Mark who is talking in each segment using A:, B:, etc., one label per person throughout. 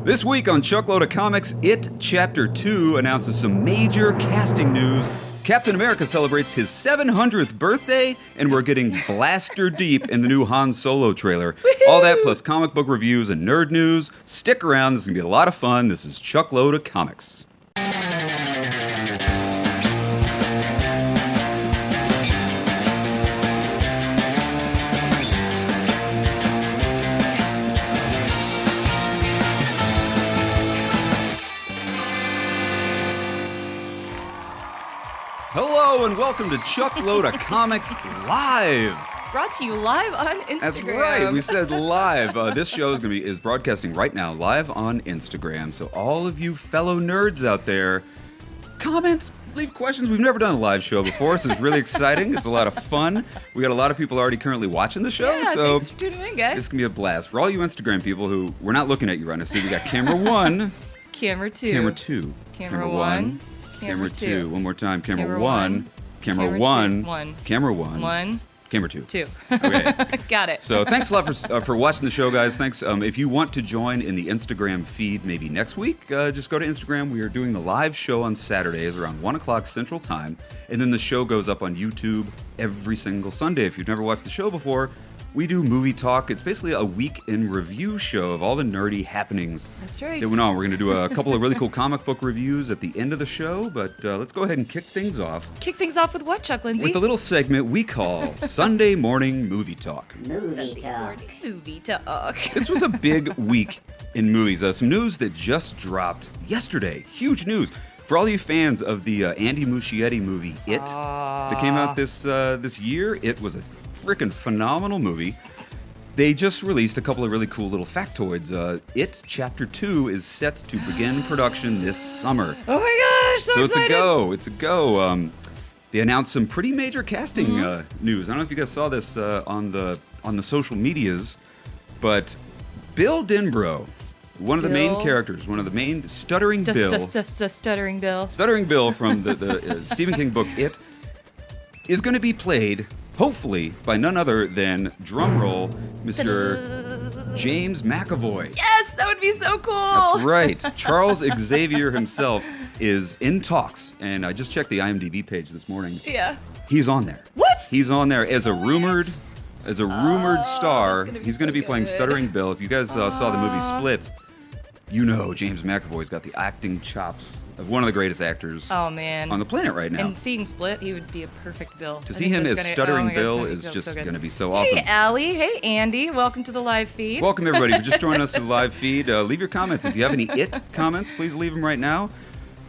A: This week on Chuckload of Comics, It Chapter 2 announces some major casting news. Captain America celebrates his 700th birthday, and we're getting blaster deep in the new Han Solo trailer. All that plus comic book reviews and nerd news. Stick around, this is going to be a lot of fun. This is Chuckload of Comics. Hello and welcome to Chuckload of Comics Live.
B: Brought to you live on Instagram.
A: That's right. We said live. This show is broadcasting right now, live on Instagram. So all of you fellow nerds out there, comment, leave questions. We've never done a live show before, so it's really exciting. It's a lot of fun. We got a lot of people already currently watching the show.
B: Yeah,
A: so
B: thanks for tuning in, guys.
A: It's gonna be a blast for all you Instagram people who we're not looking at you right now. See, we got camera one,
B: camera two,
A: camera two,
B: camera one.
A: Camera two. One more time. Camera
B: Camera
A: one.
B: one.
A: Camera
B: Camera
A: one.
B: two. One.
A: Camera one.
B: One,
A: Camera two.
B: two.
A: Okay.
B: Got it.
A: So thanks a lot for watching the show, guys. Thanks. If you want to join in the Instagram feed maybe next week, just go to Instagram. We are doing the live show on Saturdays around 1 o'clock Central Time. And then the show goes up on YouTube every single Sunday. If you've never watched the show before, we do movie talk. It's basically a week in review show of all the nerdy happenings
B: That's right.
A: that went on. We're going to do a couple of really cool comic book reviews at the end of the show, but let's go ahead and kick things off
B: Kick things off with what, Chuck Lindsay?
A: with a little segment we call Sunday Morning Movie Talk.
C: Movie talk.
B: Movie talk.
A: This was a big week in movies. Some news that just dropped yesterday. Huge news. For all you fans of the Andy Muschietti movie, It, that came out this year, it was a freaking phenomenal movie. They just released a couple of really cool little factoids. It Chapter 2 is set to begin production this summer.
B: Oh my gosh, so
A: it's
B: excited.
A: a go. It's a go. They announced some pretty major casting news. I don't know if you guys saw this on the social medias, but Bill Denbrough, one of the main characters, one of the main Stuttering Bill.
B: Stuttering Bill.
A: Stuttering Bill from the Stephen King book It is going to be played, hopefully, by none other than, drumroll, Mr. James McAvoy.
B: Yes, that would be so cool.
A: That's right. Charles Xavier himself is in talks, and I just checked the IMDb page this morning.
B: Yeah.
A: He's on there.
B: What?
A: He's on there as a rumored star.
B: that's gonna be
A: He's going to
B: so
A: be playing
B: good.
A: Stuttering Bill. If you guys saw the movie Split, you know James McAvoy's got the acting chops of one of the greatest actors
B: Oh man.
A: on the planet right now.
B: And seeing Split, he would be a perfect Bill.
A: To see him as Stuttering Bill is just going to be so awesome.
B: Hey, Allie. Hey, Andy. Welcome to the live feed.
A: Welcome, everybody. If you're just joining us to the live feed, leave your comments. If you have any It comments, please leave them right now.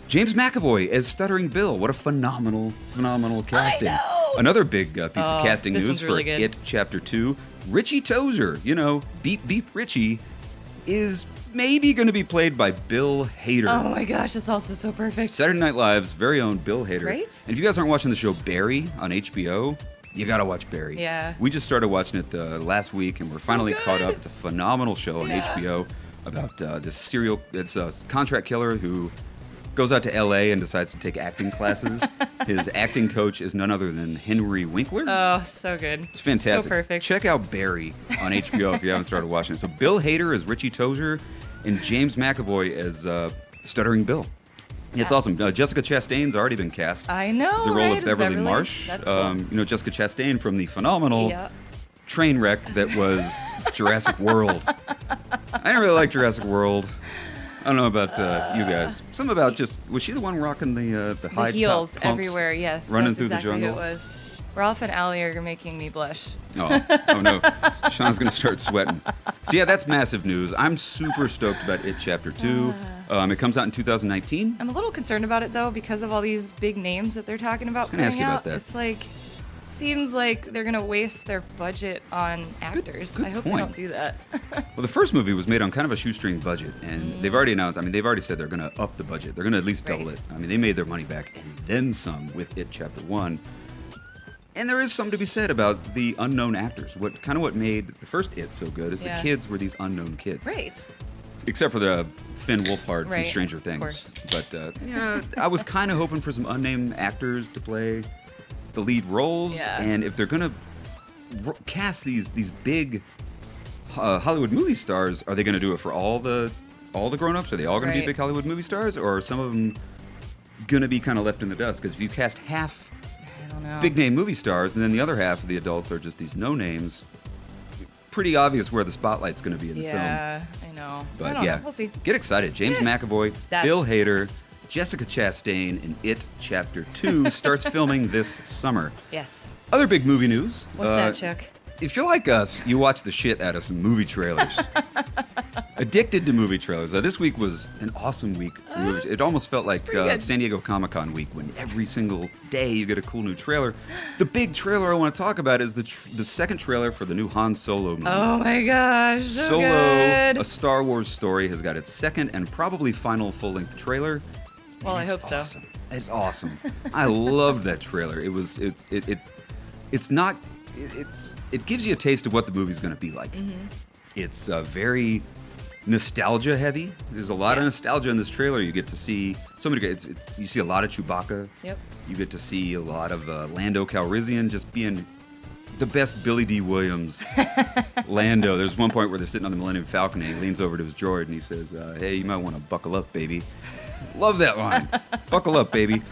A: James McAvoy as Stuttering Bill. What a phenomenal casting.
B: I know.
A: Another big piece of casting
B: this
A: news
B: one's
A: for
B: really good.
A: It Chapter 2. Richie Tozier, Beep Beep Richie, is maybe going to be played by Bill Hader.
B: Oh my gosh, that's also so perfect.
A: Saturday Night Live's very own Bill Hader.
B: Right?
A: And if you guys aren't watching the show Barry on HBO, you gotta watch Barry.
B: Yeah.
A: We just started watching it last week, and we're
B: So
A: finally
B: good.
A: caught up. It's a phenomenal show on
B: Yeah.
A: HBO about this it's a contract killer who goes out to LA and decides to take acting classes. His acting coach is none other than Henry Winkler.
B: Oh, so good.
A: It's fantastic.
B: So perfect.
A: Check out Barry on HBO if you haven't started watching it. So Bill Hader as Richie Tozier and James McAvoy as Stuttering Bill. It's awesome. Jessica Chastain's already been cast.
B: I know,
A: The role
B: right?
A: of Beverly Marsh.
B: That's cool.
A: Jessica Chastain from the phenomenal
B: Yeah.
A: train wreck that was Jurassic World. I didn't really like Jurassic World. I don't know about you guys. Something about was she the one rocking the high
B: The heels
A: top pumps,
B: everywhere, yes.
A: running
B: That's
A: through
B: exactly
A: the jungle?
B: Who it was. Ralph and Allie are making me blush.
A: Oh no. Sean's going to start sweating. So yeah, that's massive news. I'm super stoked about It Chapter 2. It comes out in 2019.
B: I'm a little concerned about it though because of all these big names that they're talking about
A: gonna ask
B: putting
A: you about
B: out.
A: that.
B: It's like seems like they're gonna waste their budget on actors.
A: good
B: I hope
A: point.
B: they don't do that.
A: Well, the first movie was made on kind of a shoestring budget, and they've already announced, they've already said they're going to up the budget. They're going to at least double
B: Right.
A: it. They made their money back and then some with It Chapter 1. And there is something to be said about the unknown actors. What made the first It so good is the
B: Yeah.
A: kids were these unknown kids.
B: Right.
A: Except for the Finn Wolfhard
B: Right,
A: from Stranger
B: of
A: Things.
B: course.
A: But I was kind of hoping for some unnamed actors to play the lead roles.
B: Yeah.
A: And if they're going to cast these big Hollywood movie stars, are they going to do it for all the all the grown-ups? Are they all going to be
B: Right.
A: big Hollywood movie stars, or are some of them going to be kind of left in the dust? Because if you cast half
B: I don't know.
A: big-name movie stars, and then the other half of the adults are just these no-names, pretty obvious where the spotlight's going to be in the film.
B: Yeah, I know.
A: But
B: I don't
A: yeah,
B: know. We'll see.
A: get excited. James McAvoy,
B: That's
A: Bill
B: the
A: Hader,
B: best.
A: Jessica Chastain in It Chapter 2 starts filming this summer.
B: Yes.
A: Other big movie news.
B: What's that, Chuck?
A: If you're like us, you watch the shit out of some movie trailers. Addicted to movie trailers. This week was an awesome week for movies. It almost felt like
B: pretty good.
A: San Diego Comic-Con week when every single day you get a cool new trailer. The big trailer I want to talk about is the second trailer for the new Han Solo movie.
B: Oh my gosh, so
A: Solo,
B: good.
A: a Star Wars story, has got its second and probably final full-length trailer.
B: Well,
A: and
B: I
A: it's
B: hope so.
A: awesome. It's awesome. I love that trailer. It gives you a taste of what the movie's going to be like.
B: Mm-hmm.
A: It's very nostalgia heavy. There's a lot of nostalgia in this trailer. You get to see so many. You see a lot of Chewbacca.
B: Yep.
A: You get to see a lot of Lando Calrissian just being the best Billy D. Williams Lando. There's one point where they're sitting on the Millennium Falcon and he leans over to his droid and he says, "Hey, you might want to buckle up, baby." Love that line. Buckle up, baby.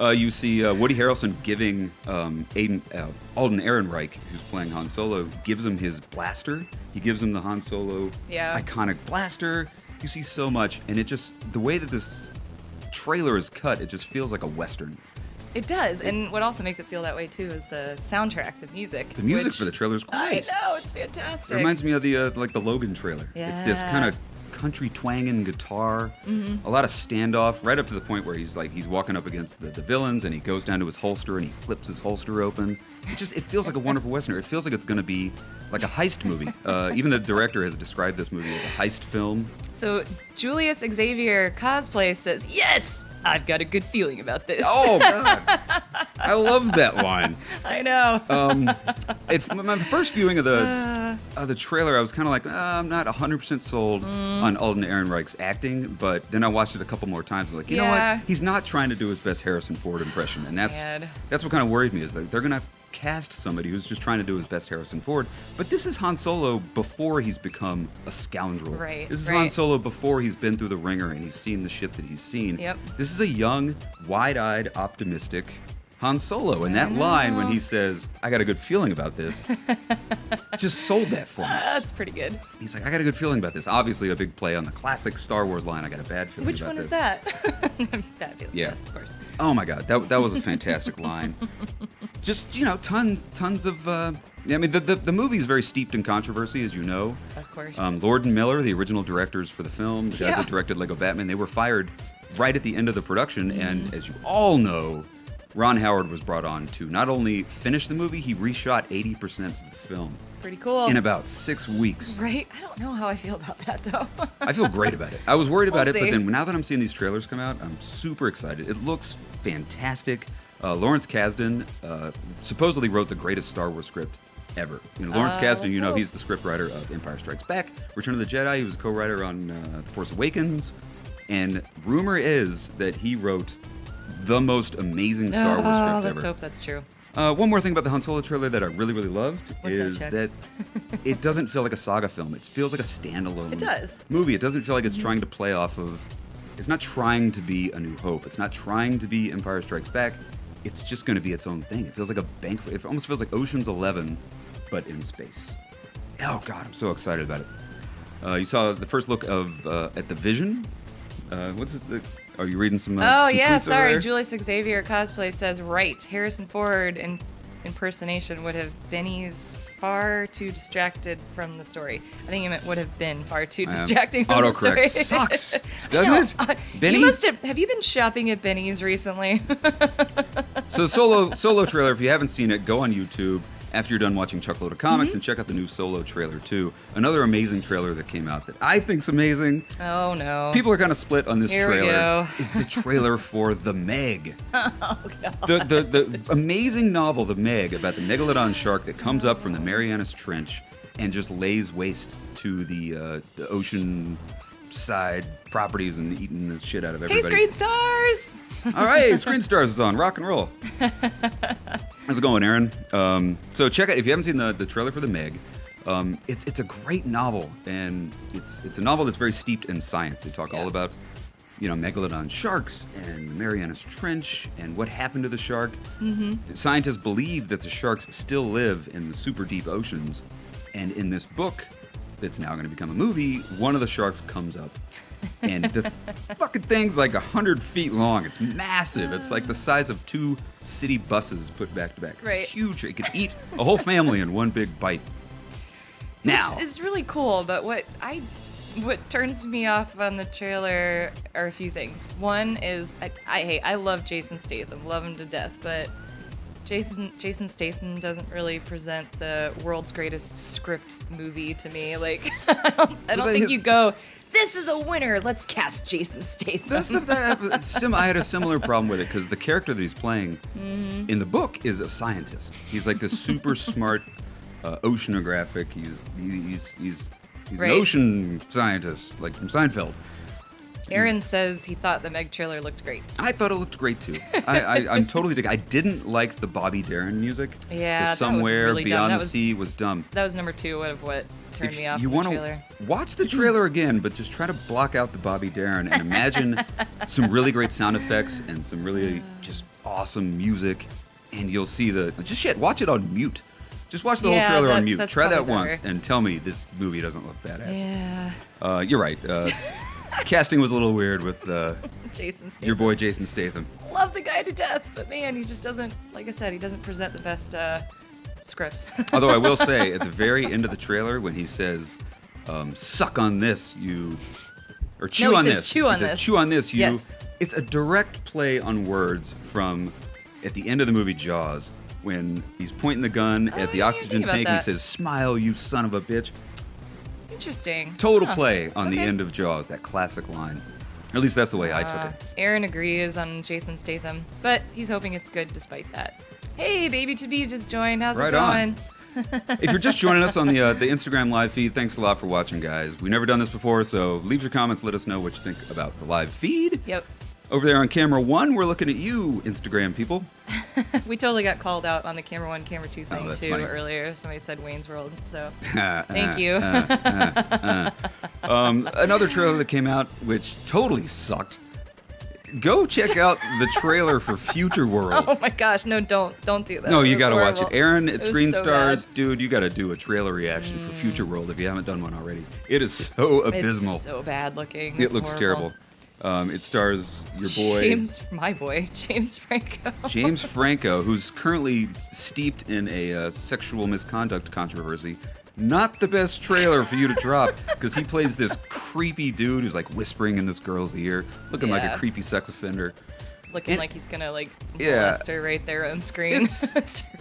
A: You see Woody Harrelson giving Alden Ehrenreich, who's playing Han Solo, gives him his blaster. He gives him the Han Solo iconic blaster. You see so much, and the way that this trailer is cut, it just feels like a Western.
B: It does, and what also makes it feel that way too is the soundtrack, the music.
A: The music
B: which-
A: for the trailer is
B: I
A: great.
B: know, it's fantastic.
A: It reminds me of the the Logan trailer. It's this
B: Yeah.
A: kind of country twanging guitar, a lot of standoff, right up to the point where he's walking up against the villains, and he goes down to his holster and he flips his holster open. It feels like a wonderful Western. It feels like it's going to be like a heist movie. Even the director has described this movie as a heist film.
B: So Julius Xavier cosplay says, "Yes, I've got a good feeling about this."
A: Oh God, I love that line.
B: I know.
A: My first viewing of the trailer, I was kind of like, I'm not 100% sold on Alden Ehrenreich's acting, but then I watched it a couple more times. I was like, you know
B: Yeah.
A: what? He's not trying to do his best Harrison Ford impression, and that's
B: Sad.
A: what kind of worried me is that they're gonna cast somebody who's just trying to do his best Harrison Ford. But this is Han Solo before he's become a scoundrel.
B: Right,
A: This is Han
B: right.
A: Solo before he's been through the ringer and he's seen the shit that he's seen.
B: Yep.
A: This is a young, wide-eyed, optimistic Han Solo, and that line when he says, "I got a good feeling about this," just sold that for me.
B: That's pretty good.
A: He's like, "I got a good feeling about this." Obviously, a big play on the classic Star Wars line. I got a bad feeling
B: Which
A: about
B: one is
A: this.
B: that? Bad feeling.
A: Yeah.
B: Yes, of course.
A: Oh my God, that was a fantastic line. Just tons of. I mean, the movie is very steeped in controversy, as you know.
B: Of course.
A: Lord and Miller, the original directors for the film, the guys
B: Yeah.
A: that directed Lego Batman, they were fired right at the end of the production.
B: Mm-hmm.
A: And as you all know, Ron Howard was brought on to not only finish the movie, he reshot 80% of the film
B: Pretty cool.
A: in about 6 weeks.
B: Right? I don't know how I feel about that though.
A: I feel great about it. I was worried about
B: We'll
A: it, but
B: see.
A: then now that I'm seeing these trailers come out, I'm super excited. It looks fantastic. Lawrence Kasdan supposedly wrote the greatest Star Wars script ever. Lawrence Kasdan,
B: let's hope.
A: he's the scriptwriter of Empire Strikes Back, Return of the Jedi. He was a co-writer on The Force Awakens. And rumor is that he wrote the most amazing Star Wars script
B: let's
A: ever.
B: hope that's true.
A: One more thing about the Han Solo trailer that I really, really loved
B: What's that,
A: is
B: Chuck?
A: that it doesn't feel like a saga film. It feels like a standalone
B: It does.
A: movie. It doesn't feel like it's trying to play off of... It's not trying to be A New Hope. It's not trying to be Empire Strikes Back. It's just going to be its own thing. It feels like a banquet. It almost feels like Ocean's 11, but in space. Oh, God, I'm so excited about it. You saw the first look of at the Vision. What's this? Are you reading some?
B: Oh
A: some
B: yeah,
A: tweets over
B: sorry.
A: there?
B: Julius Xavier cosplay says right. Harrison Ford impersonation would have been far too distracted from the story. I think he meant would have been far too distracting from the story.
A: Autocorrect sucks,
B: I
A: doesn't
B: know.
A: it? Benny?
B: You must have you been shopping at Benny's recently?
A: So Solo trailer. If you haven't seen it, go on YouTube after you're done watching Chuckload of Comics and check out the new Solo trailer too. Another amazing trailer that came out that I think's amazing.
B: Oh no.
A: People are kind of split on this
B: Here we
A: trailer.
B: go.
A: Is the trailer for The Meg.
B: Oh god.
A: The amazing novel The Meg about the megalodon shark that comes up from the Marianas Trench and just lays waste to the ocean side properties and eating the shit out of
B: Hey,
A: everybody.
B: Screen Stars.
A: All right, Screen Stars is on. Rock and roll. How's it going, Aaron? So check out, if you haven't seen the trailer for The Meg, It's a great novel, and it's a novel that's very steeped in science. They talk all about, megalodon sharks and the Marianas Trench and what happened to the shark. Scientists believe that the sharks still live in the super deep oceans, and in this book that's now going to become a movie, one of the sharks comes up. And the fucking thing's like 100 feet long. It's massive. It's like the size of 2 city buses put back to back. It's huge. It could eat a whole family in one big bite. Now,
B: which is really cool, but what turns me off on the trailer are a few things. One is I love Jason Statham, love him to death, but Jason Statham doesn't really present the world's greatest script movie to me. Like, I don't think you go, this is a winner, let's cast Jason Statham.
A: I had a similar problem with it because the character that he's playing in the book is a scientist. He's like this super smart oceanographic. He's an ocean scientist, like from Seinfeld.
B: Aaron says he thought the Meg trailer looked great.
A: I thought it looked great too. I'm totally digging. I didn't like the Bobby Darin music.
B: Yeah,
A: Somewhere
B: that was really
A: Beyond
B: dumb.
A: the Sea was dumb.
B: That was number 2 of what turned me off.
A: You
B: want
A: to watch the trailer again, but just try to block out the Bobby Darin and imagine some really great sound effects and some really just awesome music, and you'll see watch it on mute. Just watch the whole trailer on mute. Try that once and tell me this movie doesn't look badass.
B: Yeah.
A: You're right. Casting was a little weird with
B: Jason Statham.
A: Your boy Jason Statham.
B: Love the guy to death, but man, he just doesn't, like I said, he doesn't present the best scripts.
A: Although I will say, at the very end of the trailer, when he says, suck on this, or chew on this.
B: Chew on
A: this. Chew on this, you.
B: Yes.
A: It's a direct play on words from, at the end of the movie Jaws, when he's pointing the gun at the oxygen tank and he says, smile, you son of a bitch.
B: Interesting.
A: Total play on the end of Jaws, that classic line. Or at least that's the way I took it.
B: Aaron agrees on Jason Statham, but he's hoping it's good despite that. Hey, Baby To Be just joined. How's it going?
A: If you're just joining us on the Instagram live feed, thanks a lot for watching, guys. We've never done this before, so leave your comments. Let us know what you think about the live feed.
B: Yep.
A: Over there on camera 1, we're looking at you, Instagram people.
B: We totally got called out on the camera 1, camera 2 thing too
A: funny.
B: earlier. Somebody said Wayne's World, so thank you.
A: Another trailer that came out, which totally sucked. Go check out the trailer for Future World.
B: Oh my gosh, no, don't do that.
A: No, you got to watch it. Aaron at
B: It was
A: Screen
B: so
A: Stars,
B: bad.
A: dude, you got to do a trailer reaction for Future World if you haven't done one already. It is so abysmal.
B: It's so bad looking.
A: It looks terrible. It stars your boy
B: James Franco.
A: James Franco, who's currently steeped in a sexual misconduct controversy. Not the best trailer for you to drop, because he plays this creepy dude who's like whispering in this girl's ear, looking like a creepy sex offender.
B: Looking like he's gonna molest her right there on screen.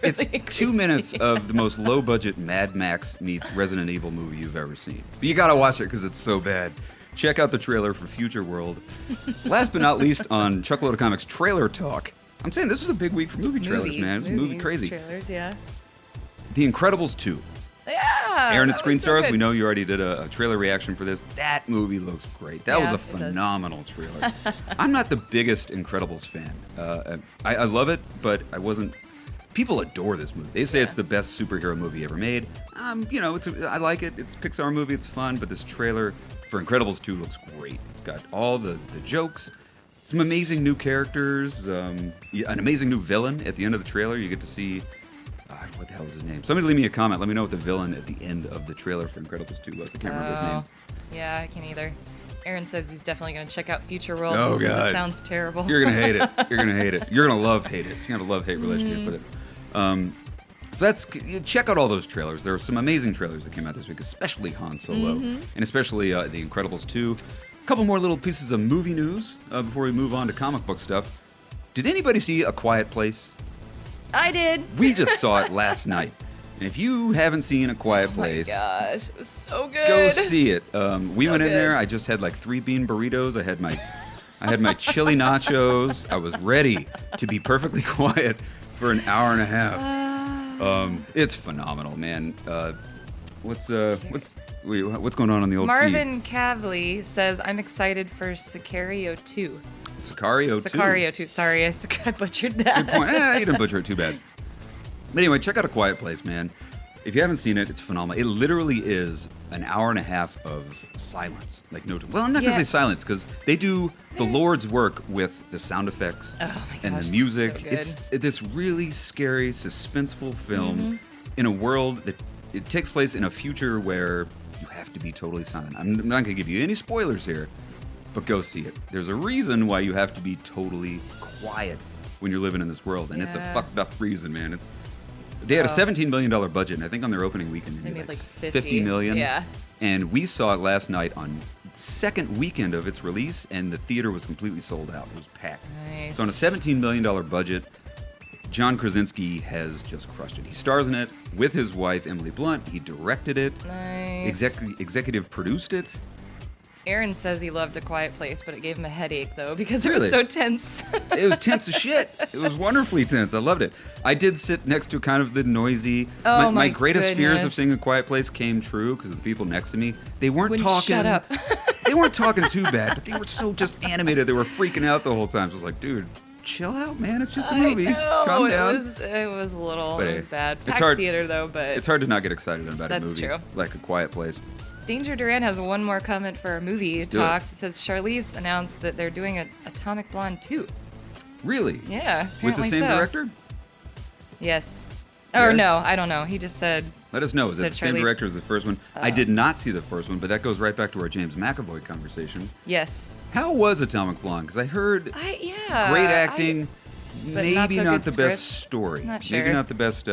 A: It's 2 minutes of the most low-budget Mad Max meets Resident Evil movie you've ever seen. But you gotta watch it because it's so bad. Check out the trailer for Future World. Last but not least, on Chuckload of Comics Trailer Talk, I'm saying this was a big week for movie trailers, man. It was movie crazy.
B: Trailers, yeah.
A: The Incredibles 2.
B: Yeah.
A: Aaron at Screen Stars, we know you already did a trailer reaction for this. That movie looks great. That was a phenomenal trailer. I'm not the biggest Incredibles fan. I love it, but I wasn't. People adore this movie. They say it's the best superhero movie ever made. I like it. It's a Pixar movie. It's fun, but this trailer for Incredibles 2 looks great. It's got all the jokes, some amazing new characters, an amazing new villain at the end of the trailer. You get to see. What the hell is his name? Somebody leave me a comment. Let me know what the villain at the end of the trailer for Incredibles 2 was. I can't remember his name.
B: Yeah, I can't either. Aaron says he's definitely going to check out Future World.
A: Oh,
B: He says
A: God.
B: It sounds terrible.
A: You're going to hate it. You're going to hate it. You're going to love-hate it. You're going to love-hate relationship with it. So check out all those trailers. There are some amazing trailers that came out this week, especially Han Solo, and especially The Incredibles 2. A couple more little pieces of movie news before we move on to comic book stuff. Did anybody see A Quiet Place?
B: I did.
A: We just saw it last night. And if you haven't seen A Quiet Place,
B: oh my gosh, it was so good.
A: go see it. We went in
B: good.
A: there. I just had like 3 bean burritos. I had my chili nachos. I was ready to be perfectly quiet for an hour and a half. It's phenomenal, man. What's going on the old
B: Marvin
A: feed?
B: Cavley says, I'm excited for Sicario 2.
A: Sicario
B: 2. Sorry, I butchered that.
A: Good point. You didn't butcher it too bad. But anyway, check out A Quiet Place, man. If you haven't seen it, it's phenomenal. It literally is an hour and a half of silence. Like no, well, I'm not gonna say silence because they do the Lord's work with the sound effects and the music.
B: It's
A: this really scary, suspenseful film in a world that it takes place in a future where you have to be totally silent. I'm not gonna give you any spoilers here, but go see it. There's a reason why you have to be totally quiet when you're living in this world, and it's a fucked up reason, man. They had a $17 million budget, and I think on their opening weekend
B: They made like
A: 50 million.
B: Yeah.
A: And we saw it last night on second weekend of its release, and the theater was completely sold out. It was packed.
B: Nice.
A: So on a $17 million budget, John Krasinski has just crushed it. He stars in it with his wife, Emily Blunt. He directed it.
B: Nice.
A: Executive produced it.
B: Aaron says he loved A Quiet Place, but it gave him a headache, though, because it
A: Really?
B: was so tense.
A: It was tense as shit. It was wonderfully tense. I loved it. I did sit next to kind of the noisy.
B: Oh,
A: my
B: my
A: greatest fears of
B: goodness.
A: seeing A Quiet Place came true because the people next to me, they weren't
B: Wouldn't
A: talking.
B: shut up.
A: They weren't talking too bad, but they were so just animated. They were freaking out the whole time. So I was like, dude, chill out, man. It's just a movie.
B: I know.
A: Calm down.
B: It was a little
A: But
B: it
A: hey,
B: was bad.
A: it's
B: Packed
A: hard-
B: theater, though, but
A: It's hard to not get excited about a
B: That's
A: movie
B: true.
A: like A Quiet Place.
B: Danger Duran has one more comment for our movie
A: Let's do it.
B: talks. It says Charlize announced that they're doing a Atomic Blonde 2.
A: Really?
B: Yeah,
A: With the
B: apparently
A: same
B: so.
A: director?
B: Yes.
A: Yeah.
B: Or no, I don't know. He just said
A: Let us know. Is it
B: Said
A: the same
B: Charlize-
A: director as the first one? I did not see the first one, but that goes right back to our James McAvoy conversation.
B: yes.
A: How was Atomic Blonde? Because I heard
B: Yeah.
A: great acting,
B: but
A: maybe
B: not so
A: not
B: good
A: the best
B: script.
A: story,
B: Not
A: maybe
B: sure.
A: not the best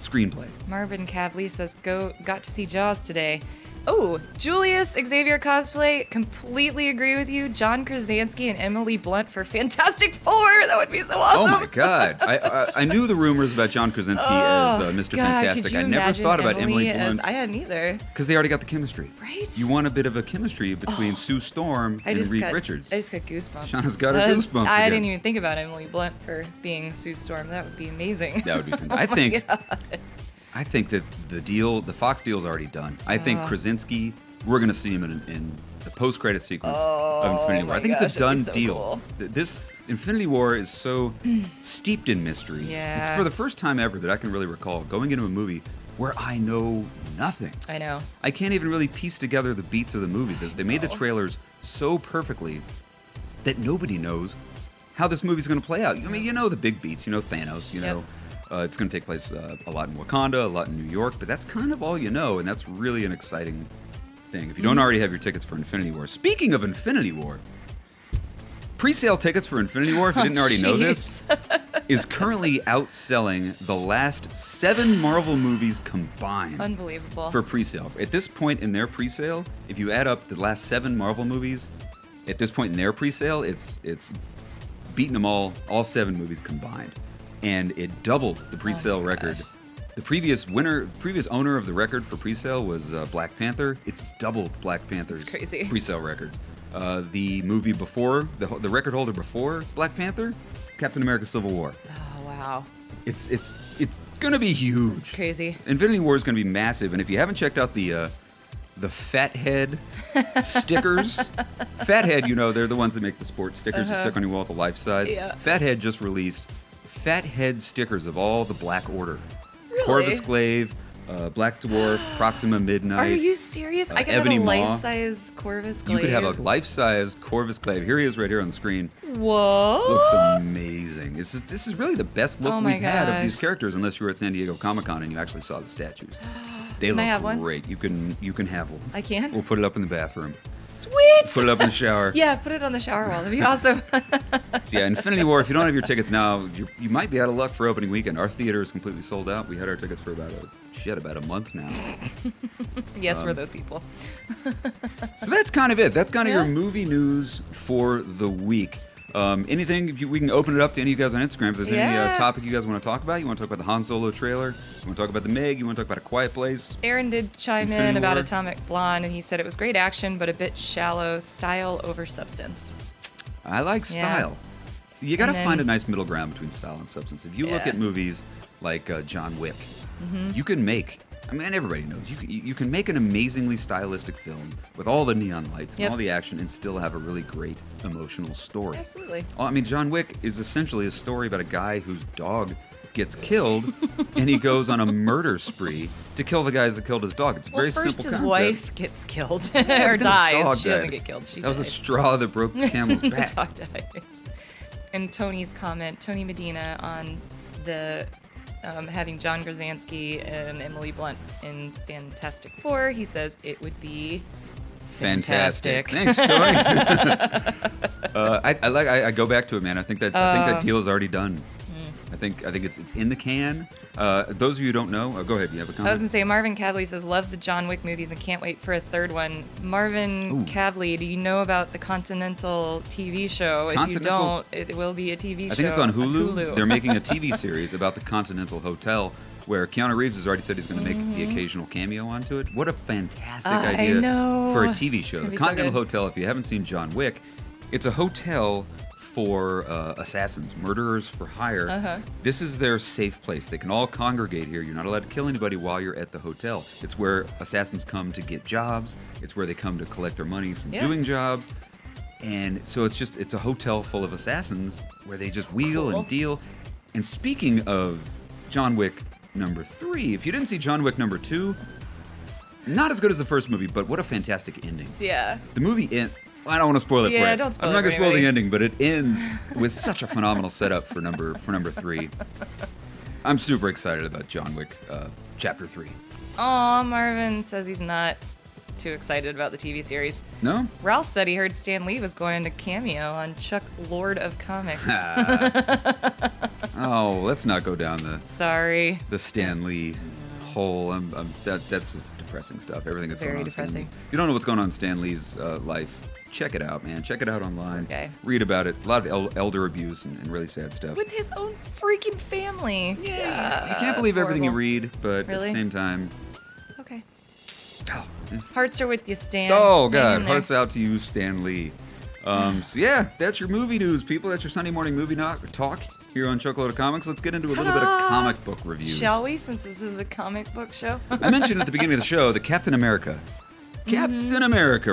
A: screenplay.
B: Marvin Cavley says, got to see Jaws today. Oh, Julius Xavier cosplay. Completely agree with you. John Krasinski and Emily Blunt for Fantastic Four. That would be so
A: Oh
B: awesome.
A: my God! I knew the rumors about John Krasinski as Mr. Fantastic. I never thought about Emily Blunt
B: I hadn't either.
A: because they already got the chemistry.
B: Right?
A: You want a bit of a chemistry between Sue Storm and Reed Richards.
B: I just got goosebumps.
A: Shauna's got her goosebumps
B: I
A: again.
B: didn't even think about Emily Blunt for being Sue Storm. That would be amazing.
A: That would be fantastic.
B: Oh
A: I
B: my
A: think.
B: God.
A: I think that the Fox deal is already done. I think Krasinski, we're going to see him in the post-credit sequence of Infinity War. I
B: my
A: think
B: gosh,
A: it's a done
B: that'd be so
A: deal.
B: cool.
A: This Infinity War is so steeped in mystery.
B: Yeah.
A: It's for the first time ever that I can really recall going into a movie where I know nothing.
B: I know.
A: I can't even really piece together the beats of the movie. They made the trailers so perfectly that nobody knows how this movie's going to play out. I mean, you know the big beats. You know Thanos. You know it's going to take place a lot in Wakanda, a lot in New York, but that's kind of all you know, and that's really an exciting thing. If you don't already have your tickets for Infinity War. Speaking of Infinity War, pre-sale tickets for Infinity War, if you didn't already know this, is currently outselling the last 7 Marvel movies combined.
B: Unbelievable.
A: For pre-sale. At this point in their pre-sale, if you add up the last 7 Marvel movies, at this point in their pre-sale, it's beaten them all 7 movies combined. And it doubled the pre-sale record.
B: gosh.
A: The previous owner of the record for pre-sale was Black Panther. It's doubled Black Panther's
B: That's crazy.
A: pre-sale records. The movie before, the record holder before Black Panther, Captain America: Civil War.
B: Oh, wow.
A: It's gonna be huge.
B: It's crazy.
A: Infinity War is going to be massive, and if you haven't checked out the Fathead stickers, Fathead, you know, they're the ones that make the sports stickers you stick on your wall, the life size.
B: Yeah.
A: Fathead just released Fathead stickers of all the Black Order.
B: Really?
A: Corvus Glaive, Black Dwarf, Proxima Midnight.
B: Are you serious? I could
A: Ebony
B: have a
A: Maw.
B: life-size Corvus
A: You
B: Glaive.
A: could have a life-size Corvus Glaive. Here he is right here on the screen.
B: Whoa.
A: Looks amazing. This is really the best look
B: Oh my
A: we've had of these
B: gosh.
A: characters, unless you were at San Diego Comic-Con and you actually saw the statues. They
B: Can
A: look
B: I have one?
A: great. You can have one.
B: I can?
A: We'll put it up in the bathroom.
B: Sweet.
A: Put it up in the shower.
B: Yeah, put it on the shower wall. That'd be awesome.
A: So yeah, Infinity War. If you don't have your tickets now, you might be out of luck for opening weekend. Our theater is completely sold out. We had our tickets for about a month now.
B: Yes, we're those people.
A: So that's kind of it. That's kind of
B: Yeah.
A: your movie news for the week. Anything, we can open it up to any of you guys on Instagram. If there's any
B: Yeah.
A: topic you guys want to talk about, you want to talk about the Han Solo trailer, you want to talk about the Meg, you want to talk about A Quiet Place.
B: Aaron did chime
A: Infinity
B: in about
A: War.
B: Atomic Blonde, and he said it was great action, but a bit shallow, style over substance.
A: I like
B: Yeah.
A: style. You got to
B: And then-
A: find a nice middle ground between style and substance. If you look
B: Yeah.
A: at movies like John Wick, you can make, I mean, everybody knows, you can make an amazingly stylistic film with all the neon lights and
B: Yep.
A: all the action and still have a really great emotional story.
B: Absolutely.
A: I mean, John Wick is essentially a story about a guy whose dog gets killed, and he goes on a murder spree to kill the guys that killed his dog. It's a very
B: first
A: simple
B: his
A: concept.
B: wife gets killed
A: Yeah,
B: or
A: but then the
B: dies.
A: dog
B: She doesn't
A: died.
B: get killed. She
A: That was the
B: dies.
A: straw that broke the camel's
B: The
A: back.
B: dog dies. And Tony's comment, Tony Medina, on the having John Krasinski and Emily Blunt in Fantastic Four, he says it would be
A: Fantastic.
B: fantastic.
A: Thanks, Tony. I go back to it, man. I think that deal is already done. I think it's in the can. Those of you who don't know, go ahead. You have a comment?
B: I was gonna say Marvin Cavley says love the John Wick movies and can't wait for a third one. Marvin Cavley, do you know about the Continental TV show? If you don't, it will be a TV show.
A: I think it's on Hulu. They're making a TV series about the Continental Hotel, where Keanu Reeves has already said he's going to make the occasional cameo onto it. What a fantastic idea for a TV show. The Continental Hotel, if you haven't seen John Wick, it's a hotel for assassins, murderers for hire. This is their safe place. They can all congregate here. You're not allowed to kill anybody while you're at the hotel. It's where assassins come to get jobs. It's where they come to collect their money from doing jobs. And so it's a hotel full of assassins where they just wheel and deal. And speaking of John Wick number 3, if you didn't see John Wick number 2, not as good as the first movie, but what a fantastic ending.
B: Yeah.
A: The movie I don't want to spoil it for you.
B: Don't spoil
A: I'm not
B: it
A: going to
B: for
A: spoil the
B: anybody.
A: ending, but it ends with such a phenomenal setup for number 3. I'm super excited about John Wick Chapter 3.
B: Aw, Marvin says he's not too excited about the TV series.
A: No?
B: Ralph said he heard Stan Lee was going to cameo on Chuck Lord of Comics.
A: Oh, let's not go down
B: Sorry.
A: the Stan Lee hole. That's just depressing stuff. Everything that's going on.
B: Very depressing.
A: If you don't know what's going on in Stan Lee's life, check it out, man. Check it out online.
B: Okay.
A: Read about it. A lot of elder abuse and really sad stuff.
B: With his own freaking family.
A: Yeah, you can't believe everything you read, but
B: Really?
A: at the same time,
B: Okay.
A: oh,
B: Hearts are with you, Stan.
A: oh
B: Hang
A: God,
B: in there.
A: hearts out to you, Stan Lee. So yeah, that's your movie news, people. That's your Sunday morning movie talk here on Chuckload of Comics. Let's get into a little bit of
B: Ta-da!
A: comic book reviews.
B: Shall we, since this is a comic book show?
A: I mentioned at the beginning of the show that Captain America,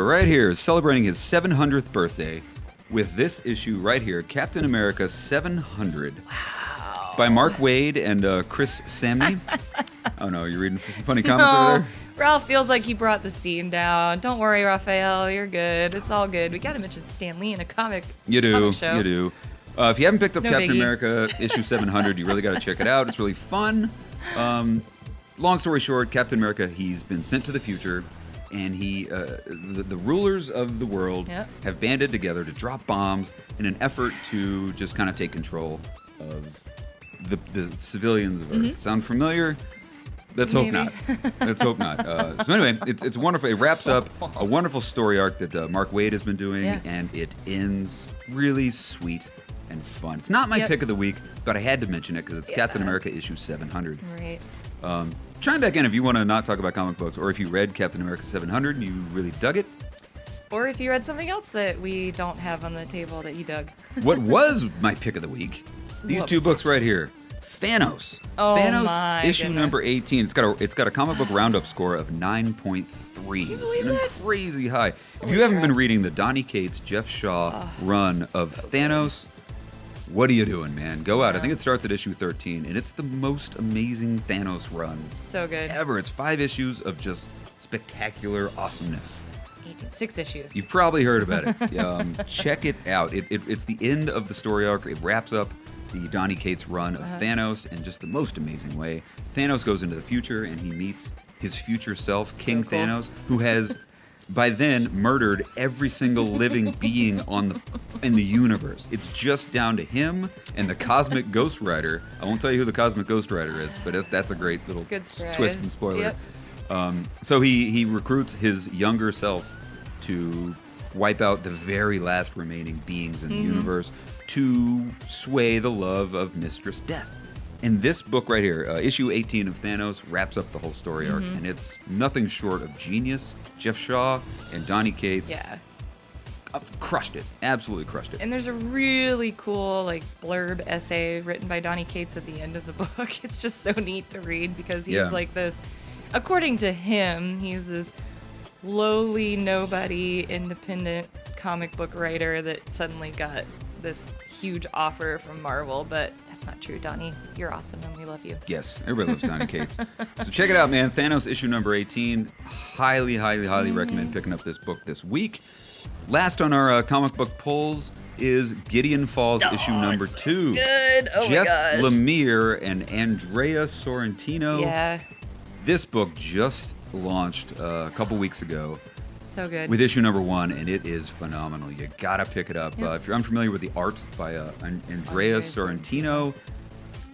A: right here, is celebrating his 700th birthday with this issue right here, Captain America 700. Wow. By Mark Waid and Chris Samney. Oh no, you're reading funny comments over there?
B: Ralph feels like he brought the scene down. Don't worry, Raphael. You're good. It's all good. We got to mention Stan Lee in a comic show.
A: You do. If you haven't picked up
B: No
A: Captain
B: biggie.
A: America issue 700, you really got to check it out. It's really fun. Long story short, Captain America, he's been sent to the future, and the rulers of the world have banded together to drop bombs in an effort to just kind of take control of the civilians of Earth. Sound familiar? Let's hope not. Let's hope not. So anyway, it's wonderful. It wraps up a wonderful story arc that Mark Waid has been doing, and it ends really sweet and fun. It's not my pick of the week, but I had to mention it because it's Captain America issue 700.
B: Right.
A: Chime back in if you want to not talk about comic books, or if you read Captain America 700 and you really dug it.
B: Or if you read something else that we don't have on the table that you dug.
A: What was my pick of the week? These two books right here. Thanos.
B: Oh,
A: Thanos
B: my
A: issue
B: goodness.
A: number 18. It's got a comic book roundup score of 9.3.
B: you believe
A: It's
B: that?
A: crazy high. If
B: Holy
A: you haven't
B: crap.
A: been reading the Donny Cates, Jeff Shaw run of Thanos, what are you doing, man? Go out. I think it starts at issue 13, and it's the most amazing Thanos run
B: So good.
A: ever. It's 5 issues of just spectacular awesomeness.
B: 6 issues.
A: You've probably heard about it. Check it out. It's the end of the story arc. It wraps up the Donny Cates run of Thanos in just the most amazing way. Thanos goes into the future and he meets his future self, King
B: cool.
A: Thanos, who has by then murdered every single living being in the universe. It's just down to him and the Cosmic Ghost Rider. I won't tell you who the Cosmic Ghost Rider is, but that's a great little
B: Good surprise.
A: twist and spoiler.
B: Yep.
A: So he recruits his younger self to wipe out the very last remaining beings in the universe to sway the love of Mistress Death. And this book right here, issue 18 of Thanos, wraps up the whole story arc, and it's nothing short of genius. Jeff Shaw and Donny Cates crushed it, absolutely crushed it.
B: And there's a really cool blurb essay written by Donny Cates at the end of the book. It's just so neat to read because he's like this, according to him, he's this lowly, nobody, independent comic book writer that suddenly got this huge offer from Marvel, but That's not true, Donnie. You're awesome and we love you.
A: Yes, everybody loves Donny Cates. So check it out, man. Thanos issue number 18. Highly recommend picking up this book this week. Last on our comic book polls is Gideon Falls issue number 2.
B: Good. Oh
A: Jeff
B: my gosh.
A: Lemire and Andrea Sorrentino.
B: Yeah.
A: This book just launched a couple weeks ago
B: So good.
A: with issue number 1, and it is phenomenal. You gotta pick it up.
B: Yep.
A: If you're unfamiliar with the art by Andrea Sorrentino,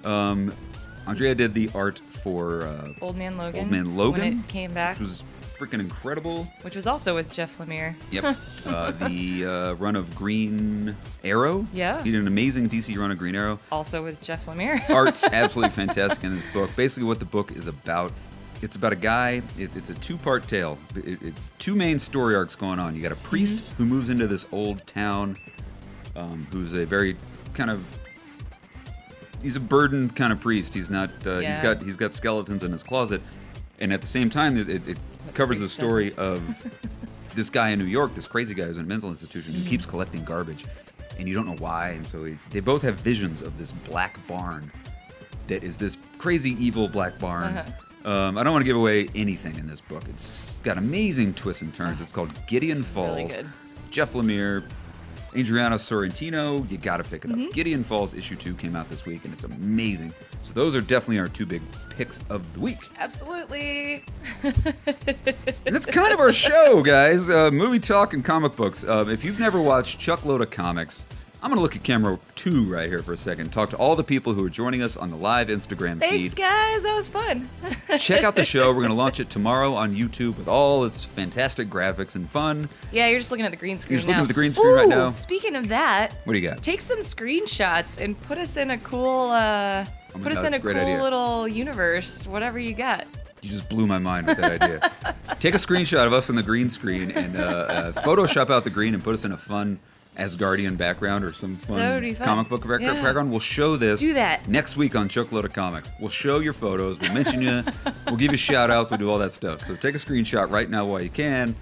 A: Andrea did the art for
B: Old Man Logan.
A: Old Man Logan,
B: When it came back.
A: which was freaking incredible.
B: Which was also with Jeff Lemire.
A: Yep. The run of Green Arrow.
B: Yeah.
A: He did an amazing DC run of Green Arrow.
B: Also with Jeff Lemire.
A: Art's absolutely fantastic in this book. Basically, what the book is about, it's about a guy. It's a two-part tale. Two main story arcs going on. You got a priest who moves into this old town, who's a very kind of, he's a burdened kind of priest. He's not. He's got skeletons in his closet, and at the same time, it covers the story of this guy in New York, this crazy guy who's in a mental institution who keeps collecting garbage, and you don't know why. And so they both have visions of this black barn that is this crazy evil black barn. I don't want to give away anything in this book. It's got amazing twists and turns. It's called Gideon Falls.
B: Really good.
A: Jeff Lemire, Adriano Sorrentino, you got to pick it up. Gideon Falls issue 2 came out this week, and it's amazing. So those are definitely our 2 big picks of the week.
B: Absolutely.
A: And that's kind of our show, guys. Movie talk and comic books. If you've never watched Chuckload of Comics, I'm going to look at camera 2 right here for a second. Talk to all the people who are joining us on the live Instagram
B: Thanks,
A: feed.
B: guys. That was fun.
A: Check out the show. We're going to launch it tomorrow on YouTube with all its fantastic graphics and fun.
B: Yeah, you're just looking at the green screen
A: You're just
B: now.
A: looking at the green screen right now.
B: Speaking of that,
A: What do you got?
B: take some screenshots and put us in a cool
A: God,
B: in
A: that's
B: a
A: a great
B: cool
A: idea.
B: little universe, whatever you got.
A: You just blew my mind with that idea. Take a screenshot of us on the green screen and Photoshop out the green and put us in a fun Asgardian background or some
B: That
A: fun
B: would be fun.
A: comic book
B: Yeah.
A: background. We'll show this
B: Do that.
A: next week on Chuckload of Comics. We'll show your photos. We'll mention you. We'll give you shout outs. We'll do all that stuff. So take a screenshot right now while you can.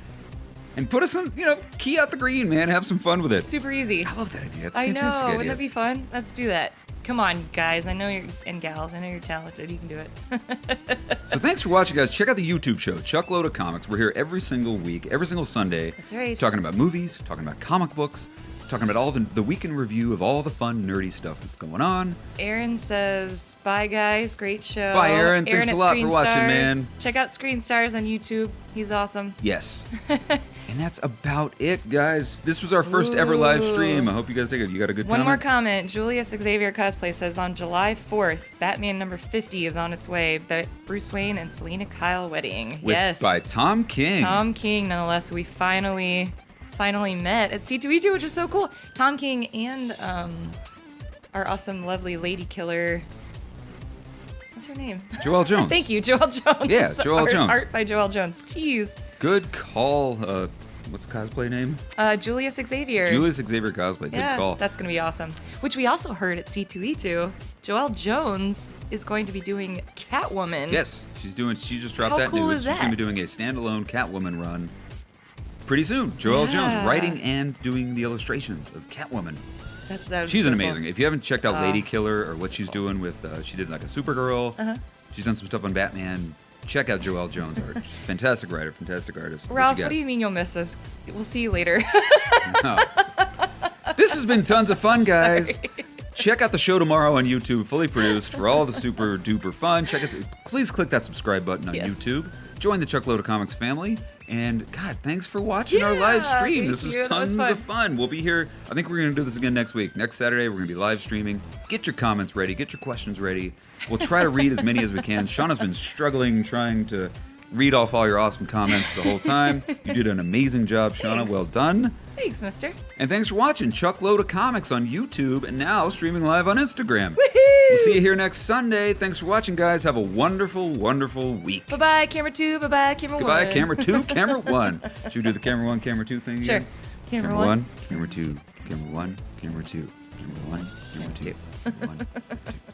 A: And put us on, key out the green, man. Have some fun with it.
B: Super easy.
A: I love that idea. It's a
B: I know.
A: fantastic idea.
B: Wouldn't that be fun? Let's do that. Come on, guys. I know you're, and gals. I know you're talented. You can do it.
A: So thanks for watching, guys. Check out the YouTube show, Chuckload of Comics. We're here every single week, every single Sunday.
B: That's right.
A: Talking about movies, talking about comic books, talking about all the week in review of all the fun, nerdy stuff that's going on.
B: Aaron says, bye, guys. Great show.
A: Bye, Aaron. Thanks
B: at
A: a lot for
B: Screen
A: watching,
B: Stars.
A: man.
B: Check out Screen Stars on YouTube. He's awesome.
A: Yes. And that's about it, guys. This was our first ever live stream. I hope you guys take it. You got a good
B: One more
A: comment?
B: comment. Julius Xavier Cosplay says on July 4th, Batman number 50 is on its way. But Bruce Wayne and Selena Kyle wedding.
A: With, by Tom King.
B: Tom King, nonetheless. We finally met at C2E2, which was so cool. Tom King and our awesome, lovely lady killer. What's her name?
A: Joelle Jones.
B: Thank you, Joelle Jones.
A: Yeah, Joelle Jones.
B: Art by Joelle Jones. Jeez.
A: Good call. What's the cosplay name?
B: Julius Xavier.
A: Julius Xavier cosplay. Good
B: Yeah,
A: call.
B: that's going to be awesome. Which we also heard at C2E2. Joelle Jones is going to be doing Catwoman.
A: Yes, she just dropped
B: How
A: that
B: cool
A: news.
B: is
A: She's going to
B: that?
A: be doing a standalone Catwoman run pretty soon. Joelle Jones
B: Yeah.
A: writing and doing the illustrations of Catwoman.
B: That
A: She's
B: so
A: an
B: cool.
A: amazing. If you haven't checked out Lady Killer or what she's doing with, she did like a Supergirl.
B: Uh-huh.
A: She's done some stuff on Batman. Check out Joelle Jones' art. Fantastic writer, fantastic artist.
B: Ralph,
A: you
B: what
A: got?
B: do you mean you'll miss us? We'll see you later.
A: No. This has been tons of fun, guys.
B: Sorry.
A: Check out the show tomorrow on YouTube, fully produced for all the super duper fun. Check us. Please click that subscribe button on
B: Yes.
A: YouTube. Join the Chuckload of Comics family. And God, thanks for watching our
B: Yeah,
A: live stream.
B: thank
A: This was
B: you. That was
A: tons of
B: fun.
A: fun. We'll be here. I think we're going to do this again next week. Next Saturday, we're going to be live streaming. Get your comments ready. Get your questions ready. We'll try to read as many as we can. Shauna's been struggling trying to read off all your awesome comments the whole time. You did an amazing job, Shauna.
B: Thanks.
A: Well done.
B: Thanks, mister.
A: And thanks for watching Chuckload of Comics on YouTube and now streaming live on Instagram.
B: Woohoo!
A: We'll see you here next Sunday. Thanks for watching, guys. Have a wonderful, wonderful week.
B: Bye-bye, camera 2. Bye-bye, camera 1.
A: Goodbye, camera 2, camera 1. Should we do the camera 1, camera 2 thing
B: Sure.
A: again?
B: Camera
A: Camera
B: 1.
A: 1, camera 2, camera 1, camera 2, camera 1, camera 2, camera 1, camera 2.